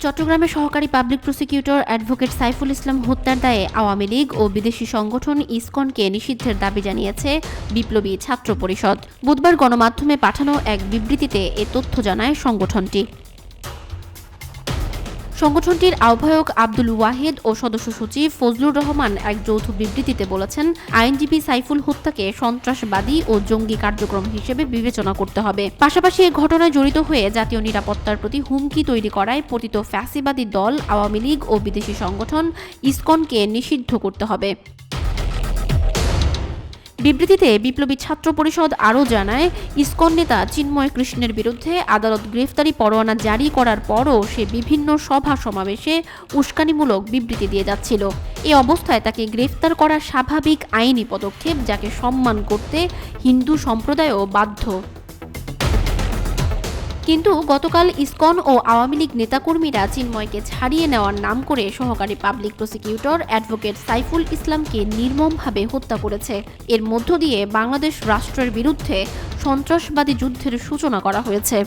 চট্টগ্রামে সহকারী public prosecutor advocate Saiful Islam হত্যার দায়ে আওয়ামী লীগ ও বিদেশি সংগঠন ইসকনকে নিষিদ্ধের দাবি জানিয়েছে বিপ্লবী ছাত্র পরিষদ। বুধবার গণমাধ্যমে পাঠানো এক বিবৃতিতে এ তথ্য জানায় সংগঠনটি। সংগঠনটির আহ্বায়ক আব্দুল ওয়াহিদ ও সদস্য সচিব ফজলুর রহমান এক যৌথ বিবৃতিতে বলেছেন, আইনজীবী সাইফুল হত্যাকে সন্ত্রাসবাদী ও জঙ্গি কার্যক্রম হিসেবে বিবেচনা করতে হবে। পাশাপাশি এ ঘটনায় জড়িত হয়ে জাতীয় নিরাপত্তার প্রতি হুমকি তৈরি করায় পতিত ফ্যাসিবাদী দল আওয়ামী লীগ ও বিদেশি সংগঠন ইসকনকে নিষিদ্ধ করতে হবে। বিবৃতিতে বিপ্লবী ছাত্র পরিষদ আরও জানায়, ইসকন নেতা চিন্ময় কৃষ্ণের বিরুদ্ধে আদালত গ্রেফতারি পরোয়ানা জারি করার পরও সে বিভিন্ন সভা সমাবেশে উস্কানিমূলক বিবৃতি দিয়ে যাচ্ছিল। এ অবস্থায় তাকে গ্রেফতার করা স্বাভাবিক আইনি পদক্ষেপ, যাকে সম্মান করতে হিন্দু সম্প্রদায়ও বাধ্য। কিন্তু গতকাল ইসকন ও আওয়ামী লীগ নেতাকর্মীরা চিন্ময়কে ছাড়িয়ে নেওয়ার নাম করে সহকারী পাবলিক প্রসিকিউটর অ্যাডভোকেট সাইফুল ইসলামকে নির্মমভাবে হত্যা করেছে। এর মধ্য দিয়ে বাংলাদেশ রাষ্ট্রের বিরুদ্ধে সন্ত্রাসবাদী যুদ্ধের সূচনা করা হয়েছে।